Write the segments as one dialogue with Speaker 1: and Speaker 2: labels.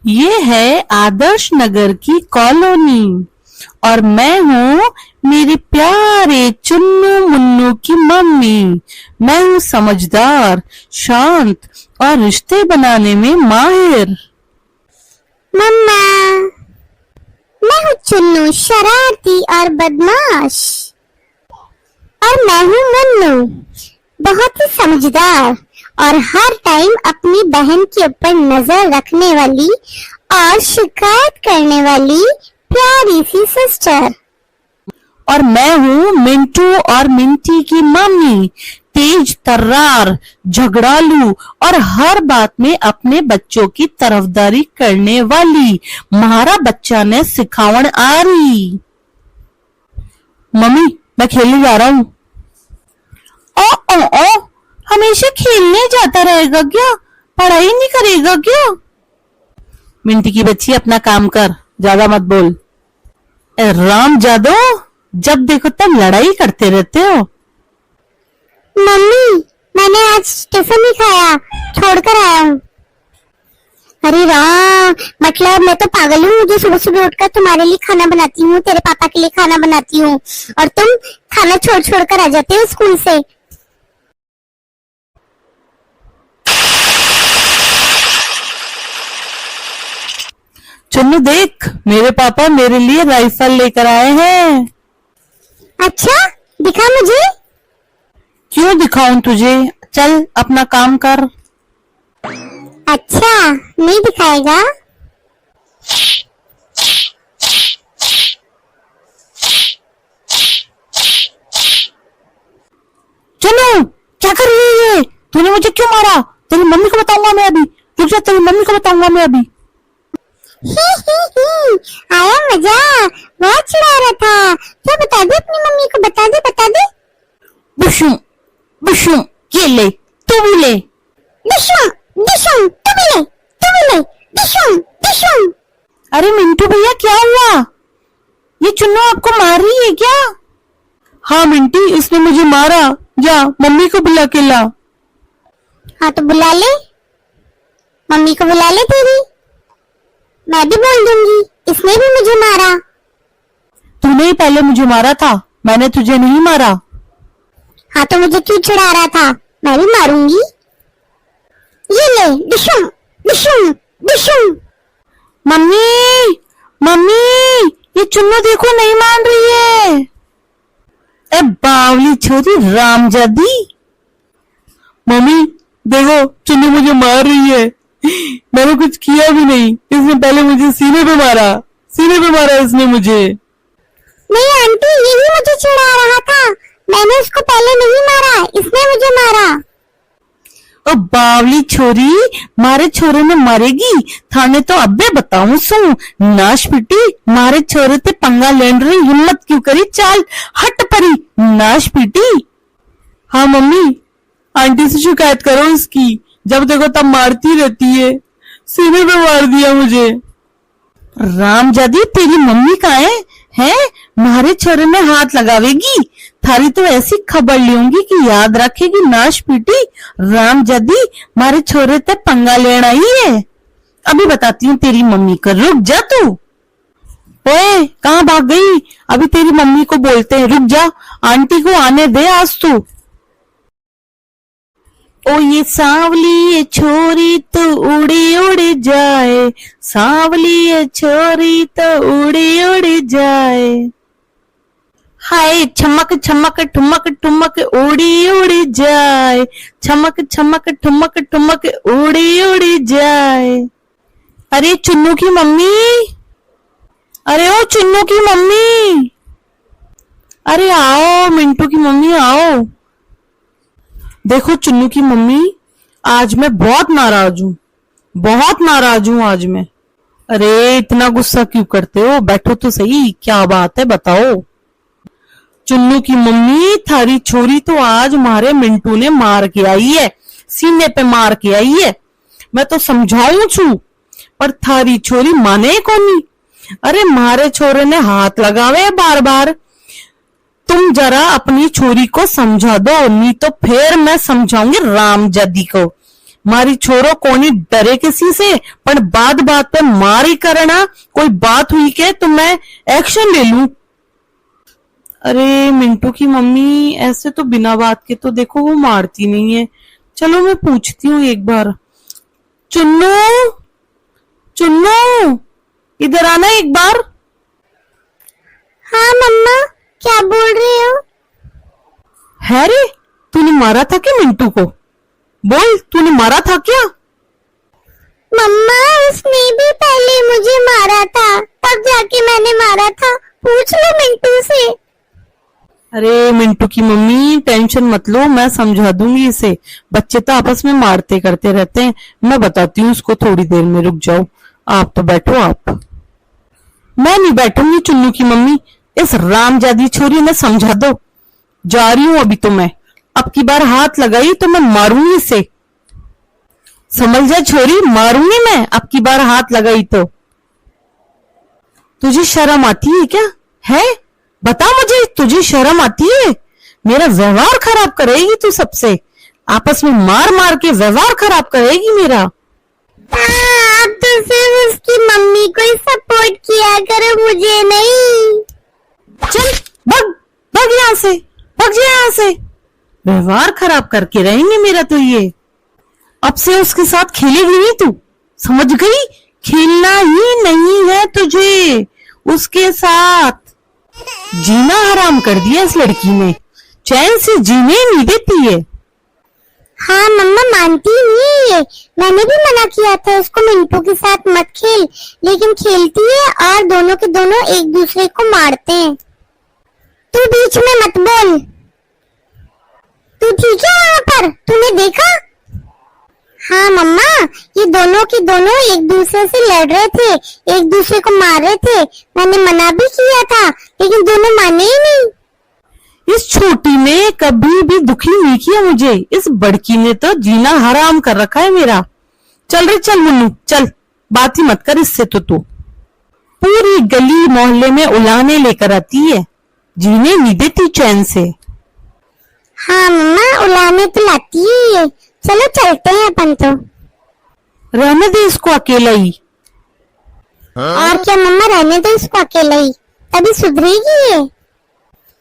Speaker 1: ये है आदर्श नगर की कॉलोनी और मैं हूँ मेरे प्यारे चुन्नू मुन्नू की मम्मी। मैं हूँ समझदार, शांत और रिश्ते बनाने में माहिर।
Speaker 2: मम्मा, मैं हूँ चुन्नू, शरारती और बदमाश। और मैं हूँ मुन्नू, बहुत ही समझदार और हर टाइम अपनी बहन के ऊपर नजर रखने वाली और शिकायत करने वाली प्यारी सी सिस्टर।
Speaker 1: और मैं हूँ मिंटू और मिंटी की मम्मी, तेज तर्रार, झगड़ालू और हर बात में अपने बच्चों की तरफदारी करने वाली। मारा बच्चा ने सिखावन आ रही। मम्मी, मैं खेलने जा रहा हूँ। ओ, हमेशा खेलने जाता रहेगा क्या? पढ़ाई नहीं करेगा क्या? मिंटी की बच्ची, अपना काम कर, ज्यादा मत बोल। राम जादो, जब देखो तब लड़ाई करते रहते हो।
Speaker 2: मम्मी, मैंने आज टिफिन नहीं खाया, छोड़कर आया हूँ। अरे राम, मतलब मैं तो पागल हूँ जो सुबह सुबह उठकर तुम्हारे लिए खाना बनाती हूँ, तेरे पापा के लिए खाना बनाती हूँ और तुम खाना छोड़ छोड़ कर आ जाते हो स्कूल से।
Speaker 1: चुन्नू देख, मेरे पापा मेरे लिए राइफल लेकर आए हैं।
Speaker 2: अच्छा, दिखा मुझे।
Speaker 1: क्यों दिखाऊं तुझे? चल अपना काम कर।
Speaker 2: अच्छा, नहीं दिखाएगा?
Speaker 1: चुन्नू, क्या कर रही है ये? तूने मुझे क्यों मारा? तेरी मम्मी को बताऊंगा मैं अभी। रुक जा, तेरी मम्मी को बताऊंगा मैं अभी।
Speaker 2: आया मजा, बहुत चिढ़ा रहा था। क्या बता दे अपनी मम्मी को, बता दे बता दे।
Speaker 1: बुशुम बुशुम, ये ले, तू भी ले।
Speaker 2: डिशुम डिशुम, तू भी ले, तू भी ले। डिशुम डिशुम।
Speaker 1: अरे मिंटू भैया, क्या हुआ? ये चुन्नू आपको मार रही है क्या? हाँ मिंटी, इसने मुझे मारा। जा मम्मी को बुला के ला।
Speaker 2: हाँ तो बुला ले, मम्मी को बुला ले तेरी। मैं भी बोल दूंगी, इसने भी मुझे मारा।
Speaker 1: तूने ही पहले मुझे मारा था, मैंने तुझे नहीं मारा।
Speaker 2: हाँ तो मुझे क्यों चिढ़ा रहा था? मैं भी मारूंगी। ये ले, डिशुम डिशुम डिशुम।
Speaker 1: मम्मी मम्मी, ये चुन्नू देखो नहीं मान रही है। ए बावली छोरी रामजादी। मम्मी देखो, चुन्नू मुझे मार रही है। मैंने कुछ किया भी नहीं, इसने पहले मुझे सीने पे मारा इसने मुझे।
Speaker 2: नहीं आंटी, यही मुझे चिढ़ा रहा था। मैंने उसको पहले नहीं मारा, इसने मुझे मारा।
Speaker 1: ओ बावली छोरी, मारे छोरे ने मारेगी थाने तो अब्बे बताऊं सू। नाश पिटी, मारे छोरे ते पंगा लेन रही, हिम्मत क्यों करी? चाल हट परी, नाश पिटी। हाँ मम्मी, आंटी से शिकायत करो इसकी, जब देखो तब मारती रहती है। सीने पे मार दिया मुझे। रामजादी, तेरी मम्मी कहाँ है? हैं? मारे छोरे में हाथ लगावेगी, थारी तो ऐसी खबर लूंगी कि याद रखेगी। नाश पीटी रामजादी, मारे छोरे ते पंगा लेना ही है। अभी बताती हूँ तेरी मम्मी को, रुक जा तू। ओए, कहाँ भाग गई? अभी तेरी मम्मी को बोलते हैं, रुक जा, आंटी को आने दे आज तू। ओ ये सांवली ये छोरी तो उड़ी उड़ी जाए, सांवली ये छोरी तो उड़ी उड़ी जाए। हाय छमक छमक ठुमक ठुमक उड़ी उड़ी जाए, छमक छमक ठुमक ठुमक उड़ी उड़ी जाए। अरे चुन्नू की मम्मी, अरे ओ चुन्नू की मम्मी, अरे आओ मिंटू की मम्मी आओ। देखो चुन्नू की मम्मी, आज मैं बहुत नाराज हूँ आज मैं। अरे इतना गुस्सा क्यों करते हो? बैठो तो सही, क्या बात है बताओ। चुन्नू की मम्मी, थारी छोरी तो आज मारे मिंटू ने मार के आई है, सीने पे मार के आई है। मैं तो समझाऊं छू, पर थारी छोरी माने कोनी। अरे मारे छोरे ने हाथ लगावे बार बार। तुम जरा अपनी छोरी को समझा दो, नहीं तो फिर मैं समझाऊंगी रामजादी को। मारी छोरो कोनी डरे किसी से, पर बात बात पे मार ही करना। कोई बात हुई के तो मैं एक्शन ले लूं। अरे मिंटू की मम्मी ऐसे तो बिना बात के तो देखो वो मारती नहीं है। चलो मैं पूछती हूँ एक बार। चुन्नू, चुन्नू इधर आना एक बार।
Speaker 2: हाँ मम्मा, क्या बोल रहे हो?
Speaker 1: है रे, तूने मारा था क्या मिंटू को? बोल, तूने मारा था क्या?
Speaker 2: मम्मा, उसने भी पहले मुझे मारा था, तब जाके मैंने मारा था। पूछ लो मिंटू से।
Speaker 1: अरे मिंटू की मम्मी टेंशन मत लो, मैं समझा दूंगी इसे। बच्चे तो आपस में मारते करते रहते हैं। मैं बताती हूँ उसको, थोड़ी देर में रुक जाओ। आप तो बैठो। आप। मैं नहीं बैठूंगी चुन्नू की मम्मी, इस रामजादी छोरी ने समझा दो। जा रही हूं अभी तो मैं। अब की बार हाथ लगाई तो मैं मारूंगी इसे। समझ जा छोरी, मारूंगी मैं अब की बार हाथ लगाई तो। तुझे शर्म आती है क्या? है? बता मुझे, तुझे शर्म आती है? मेरा व्यवहार खराब करेगी तू सबसे। आपस में मार मार के व्यवहार खराब करेगी मेरा।
Speaker 2: आप तो सिर्फ उसकी मम्मी को ही सपोर्ट किया करो, मुझे नहीं।
Speaker 1: चल भग, भग यहाँ से, भग जा यहाँ से। व्यवहार खराब करके रहेंगे मेरा तो ये। अब से उसके साथ खेलेगी नहीं तू, समझ गई? खेलना ही नहीं है तुझे उसके साथ। जीना हराम कर दिया इस लड़की ने, चैन से जीने नहीं देती है।
Speaker 2: हाँ मम्मा, मानती नहीं है। मैंने भी मना किया था उसको मिंटू के साथ मत खेल, लेकिन खेलती है और दोनों के दोनों एक दूसरे को मारते हैं। तू बीच में मत बोल। तू ठीक है वहाँ पर? तूने देखा? हाँ मम्मा, ये दोनों के दोनों एक दूसरे से लड़ रहे थे, एक दूसरे को मार रहे थे। मैंने मना भी किया था, लेकिन दोनों माने ही नहीं।
Speaker 1: इस छोटी ने कभी भी दुखी नहीं किया मुझे, इस बड़की ने तो जीना हराम कर रखा है मेरा। चल रे चल मुन्नू, चल, बात ही मत कर इससे तो तू। पूरी गली मोहल्ले में उलाने लेकर आती है, जीने नहीं देती चैन से।
Speaker 2: हाँ मम्मा, उलाने तो लाती ही है। चलो चलते हैं अपन तो।
Speaker 1: रहने दे इसको अकेला ही।
Speaker 2: और क्या मम्मा, रहने दो इसको अकेला ही, तभी सुधरेगी ये।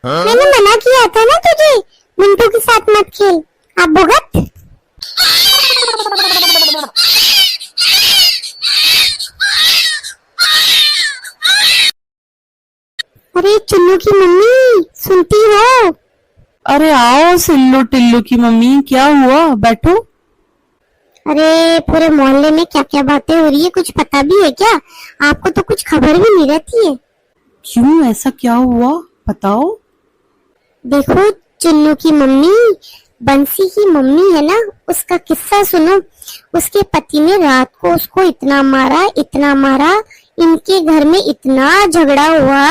Speaker 2: मैंने मना किया था ना तुझे, मिंटू के साथ मत खेल। आप भुगत। अरे चुन्नू की मम्मी, सुनती हो?
Speaker 1: अरे आओ सिल्लू टिल्लू की मम्मी, क्या हुआ? बैठो।
Speaker 2: अरे पूरे मोहल्ले में क्या क्या बातें हो रही है, कुछ पता भी है क्या? आपको तो कुछ खबर भी नहीं रहती है।
Speaker 1: क्यों, ऐसा क्या हुआ बताओ।
Speaker 2: देखो, चुन्नू की मम्मी, बंसी की मम्मी है ना, उसका किस्सा सुनो। उसके पति ने रात को उसको इतना मारा, इतना मारा। इनके घर में इतना झगड़ा हुआ,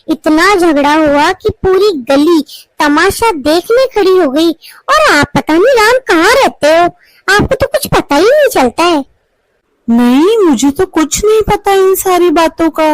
Speaker 2: इतना झगड़ा हुआ कि पूरी गली तमाशा देखने खड़ी हो गई। और आप पता नहीं राम कहाँ रहते हो, आपको तो कुछ पता ही नहीं चलता है।
Speaker 1: नहीं, मुझे तो कुछ नहीं पता इन सारी बातों का।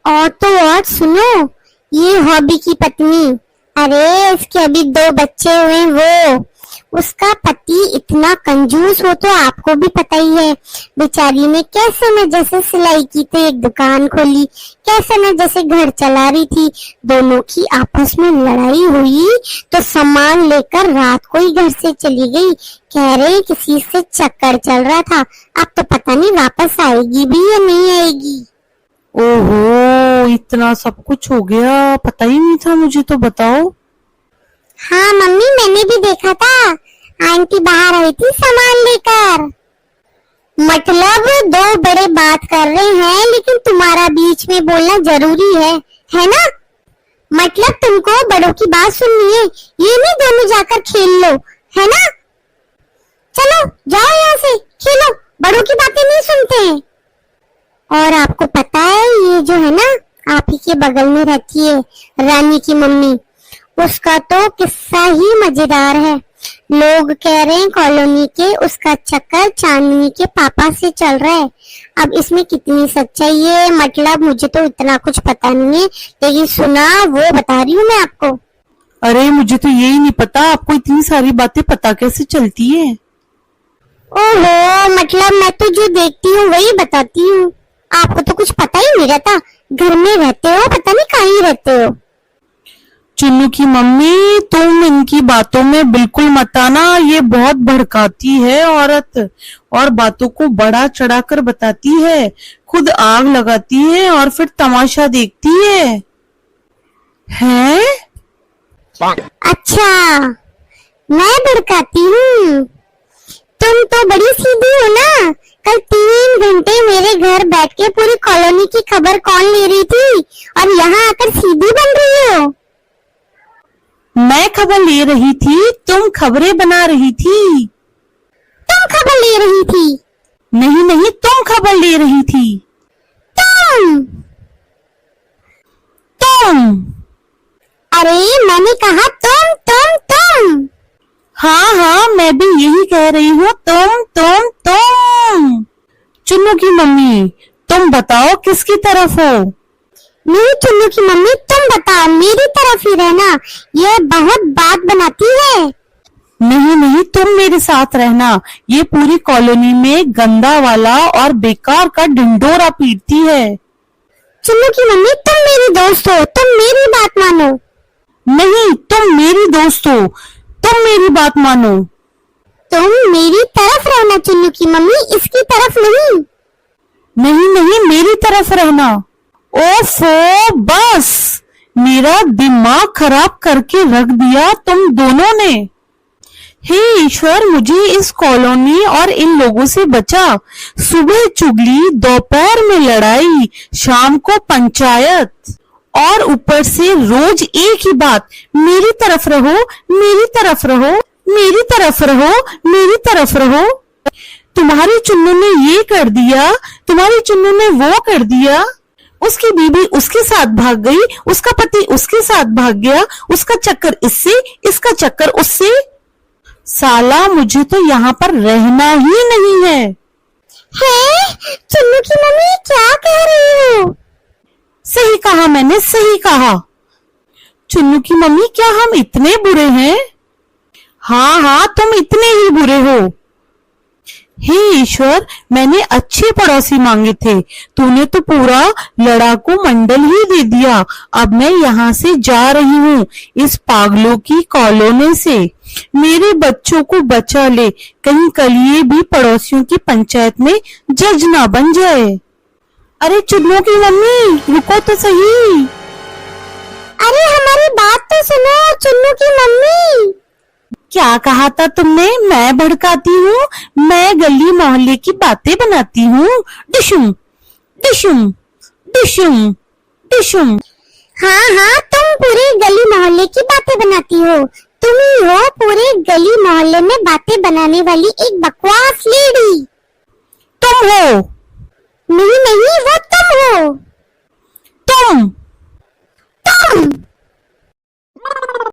Speaker 2: और तो और सुनो, ये हॉबी की पत्नी, अरे इसके अभी 2 बच्चे हुए। वो उसका पति इतना कंजूस, हो तो आपको भी पता ही है। बेचारी ने कैसे न जैसे सिलाई की तो एक दुकान खोली, कैसे न जैसे घर चला रही थी। दोनों की आपस में लड़ाई हुई तो सामान लेकर रात को ही घर से चली गई। कह रहे किसी से चक्कर चल रहा था। अब तो पता नहीं वापस आएगी भी या नहीं आएगी।
Speaker 1: ओहो, इतना सब कुछ हो गया, पता ही नहीं था मुझे, तो बताओ।
Speaker 2: हाँ मम्मी, मैंने भी देखा था, आंटी बाहर आई थी सामान लेकर। मतलब 2 बड़े बात कर रहे हैं, लेकिन तुम्हारा बीच में बोलना जरूरी है ना? मतलब तुमको बड़ों की बात सुननी है, ये नहीं दोनों जाकर खेल लो, है ना? चलो जाओ यहाँ से, खेलो, बड़ों की बातें नहीं सुनते हैं। और आपको पता है, ये जो है ना, आप ही के बगल में रहती है रानी की मम्मी, उसका तो किस्सा ही मजेदार है। लोग कह रहे हैं कॉलोनी के उसका चक्कर चांदनी के पापा से चल रहा है। अब इसमें कितनी सच्चाई है, मतलब मुझे तो इतना कुछ पता नहीं है, लेकिन सुना वो बता रही हूँ मैं आपको।
Speaker 1: अरे मुझे तो यही नहीं पता, आपको इतनी सारी बातें पता कैसे चलती है?
Speaker 2: ओहो, मतलब मैं तो जो देखती हूँ वही बताती हूँ। आपको तो कुछ पता ही नहीं रहता। घर में रहते हो, पता नहीं कहाँ ही रहते हो।
Speaker 1: चुन्नू की मम्मी, तुम इनकी बातों में बिल्कुल मत आना, ये बहुत भड़काती है औरत, और बातों को बढ़ा चढ़ाकर बताती है, खुद आग लगाती है और फिर तमाशा देखती है। हैं?
Speaker 2: अच्छा, मैं भड़काती हूँ। तुम तो बड़ी सीधी हो ना। कल 3 घंटे मेरे घर बैठ के पूरी कॉलोनी की खबर कौन ले रही थी, और यहाँ आकर सीधी बन रही हो।
Speaker 1: मैं खबर ले रही थी, तुम खबरें बना रही थी।
Speaker 2: तुम खबर ले रही थी।
Speaker 1: नहीं नहीं, तुम खबर ले रही थी।
Speaker 2: तुम।
Speaker 1: तुम।
Speaker 2: अरे मैंने कहा तुम।
Speaker 1: हाँ हाँ, मैं भी यही कह रही हूँ, तुम। चुन्नू की मम्मी, तुम बताओ किसकी तरफ हो?
Speaker 2: नहीं चुन्नू की मम्मी, तुम बताओ, मेरी तरफ ही रहना। ये बहुत बात बनाती है।
Speaker 1: नहीं नहीं, तुम मेरे साथ रहना। ये पूरी कॉलोनी में गंदा वाला और बेकार का ढिंढोरा पीटती है।
Speaker 2: चुन्नू की मम्मी, तुम मेरी दोस्त हो, तुम मेरी बात मानो।
Speaker 1: नहीं, तुम मेरी दोस्त हो, तुम मेरी बात मानो।
Speaker 2: तुम मेरी तरफ रहना चुन्नू की मम्मी, इसकी तरफ नहीं।
Speaker 1: नहीं नहीं, मेरी तरफ रहना। ओफो, बस मेरा दिमाग खराब करके रख दिया तुम दोनों ने। हे ईश्वर, मुझे इस कॉलोनी और इन लोगों से बचा। सुबह चुगली, दोपहर में लड़ाई, शाम को पंचायत, और ऊपर से रोज एक ही बात, मेरी तरफ रहो, मेरी तरफ रहो, मेरी तरफ रहो, मेरी तरफ रहो। तुम्हारी चुन्नू ने ये कर दिया, तुम्हारी चुन्नू ने वो कर दिया। उसकी बीबी उसके साथ भाग गई, उसका पति उसके साथ भाग गया, उसका चक्कर इससे, इसका चक्कर उससे। साला, मुझे तो यहाँ पर रहना ही नहीं है।
Speaker 2: है चुन्नू की मम्मी, क्या कह रही हो?
Speaker 1: सही कहा मैंने, सही कहा। चुन्नू की मम्मी, क्या हम इतने बुरे हैं? हाँ हाँ, तुम इतने ही बुरे हो। हे ईश्वर, मैंने अच्छे पड़ोसी मांगे थे, तूने तो पूरा लड़ाकू मंडल ही दे दिया। अब मैं यहाँ से जा रही हूँ, इस पागलों की कॉलोनी से। मेरे बच्चों को बचा ले, कहीं कल ये भी पड़ोसियों की पंचायत में जज ना बन जाए। अरे चुन्नू की मम्मी, रुको तो सही।
Speaker 2: अरे हमारी बात तो सुनो चुन्नू की मम्मी।
Speaker 1: क्या कहा था तुमने? मैं भड़काती हूँ, मैं गली मोहल्ले की बातें बनाती हूँ। डिशुम डिशुम डिशुम डिशुम।
Speaker 2: हाँ, तुम पूरे गली मोहल्ले की बातें बनाती हो। तुम ही हो पूरे गली मोहल्ले में बातें बनाने वाली एक बकवास लेडी।
Speaker 1: तुम हो।
Speaker 2: नहीं, वो